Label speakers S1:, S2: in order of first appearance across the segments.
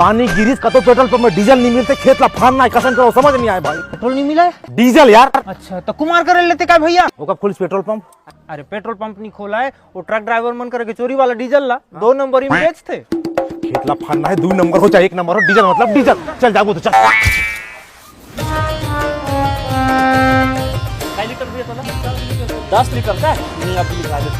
S1: पानी गिरी का तो पेट्रोल पंप में डीजल नहीं मिलते, खेत ला फाड़ना है, कसम करो समझ नहीं आए भाई।
S2: पेट्रोल नहीं मिला है?
S1: डीजल यार।
S2: अच्छा तो कुमार कर लेते का भैया?
S1: वो कब खुलिस पेट्रोल पंप?
S2: अरे पेट्रोल पंप नहीं खोला है, वो ट्रक ड्राइवर मन करके चोरी वाला डीजल ला 2 नंबर ही में बेचते।
S1: खेत ला फाड़ना है, 2 नंबर हो चाहे 1 नंबर हो, डीजल मतलब डीजल। चल जागो तो चल।
S2: 10 लीटर का नहीं आप लिखा दे।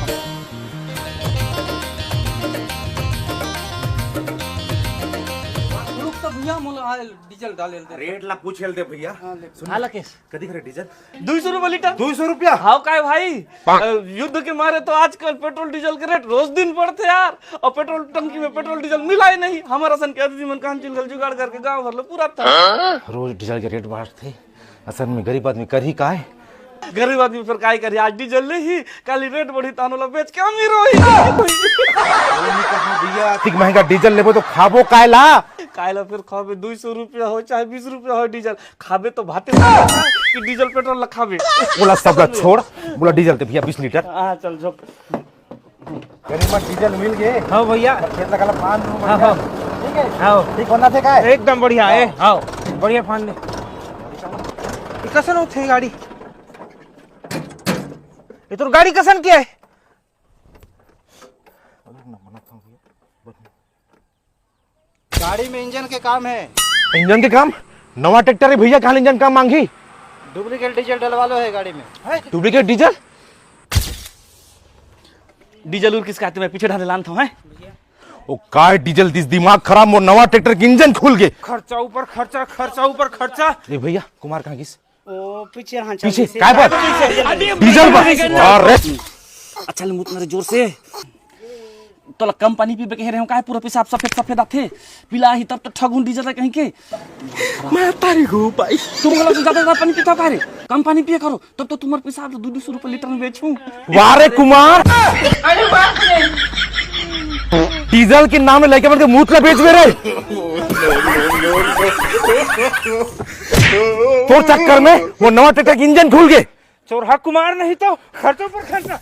S2: डीजल डाल
S1: रेट ला पूछ दे भैया।
S2: हाला केस
S1: कदी करे डीजल?
S3: 200 रुपए लीटर।
S1: 200 रुपया?
S3: हाउ काय भाई, युद्ध के मारे तो आजकल पेट्रोल डीजल के रेट रोज दिन बढ़ते यार, और पेट्रोल टंकी में पेट्रोल डीजल मिला ही नहीं। हमारा सन के आदमी मन कान चिलगल जुगाड़ करके गांव भर लो पूरा था।
S1: रोज डीजल के रेट बढ़ते, असल में गरीब आदमी कर ही का है।
S3: गरीब आदमी फिर काय करी, आज डीजल ले ही काली रेट बढ़ी तानोला बेच के अमीर होई।
S1: भैया ठीक महंगा डीजल लेबो तो खाबो कायला?
S3: कायला फिर खाबे 200 रुपया हो चाहे 20 रुपया हो डीजल खाबे तो भाते कि डीजल पेट्रोल ला खाबे।
S1: बोला सबला छोड़, बोला डीजल ते भैया 20 लीटर।
S3: हां चल झोक
S1: गरीब डीजल मिल गए।
S2: हाँ भैया
S1: खेत लगा पान रू
S2: हाँ हाँ
S1: ठीक है।
S2: हाँ
S1: ठीक होना थे का
S2: एकदम बढ़िया है। हाँ बढ़िया फान ले। कसन होते गाड़ी? ये तो गाड़ी कसन क्या है?
S4: गाड़ी में इंजन के काम है।
S1: इंजन के काम? नवा ट्रैक्टर है भैया, कहाँ इंजन काम मांगी?
S4: डुप्लीकेट डीजल डलवा लो है गाड़ी में।
S1: Duplicate diesel?
S3: डीजल उर किसका आते मैं पीछे ढाले लान था है।
S1: ओ काय डीजल दिस दिमाग खराब, मोर नवा ट्रैक्टर के इंजन खुल गए।
S2: खर्चा ऊपर खर्चा, खर्चा ऊपर खर्चा।
S1: ए भैया कुमार कहाँ किस?
S4: ओ पीछे हाँ
S1: पीछे काय बात? डीजल पर अरे
S3: अच्छा ले मुत मेरे जोर से तो ला कम पानी पीबे के रहे का पूरा पेशाब सफेद सफेद आथे पिला ही तब तो ठगुन डीजल कहीं के।
S1: मैं तारी हो भाई।
S3: तुम गला से ज्यादा पानी पीता का रे, कम पानी पिया करो तब तो तुम्हारे पेशाब 200 रुपए लीटर में बेचूं।
S1: वाह रे कुमार,
S3: अरे बाप रे
S1: डीजल के नाम में लेके बढ़ के मूत ला बेच मेरे। तो चक्कर में वो नवा ट्रैक्टर के इंजन खुल गए।
S2: चोरहा कुमार नहीं तो खर्चों पर खर्चा।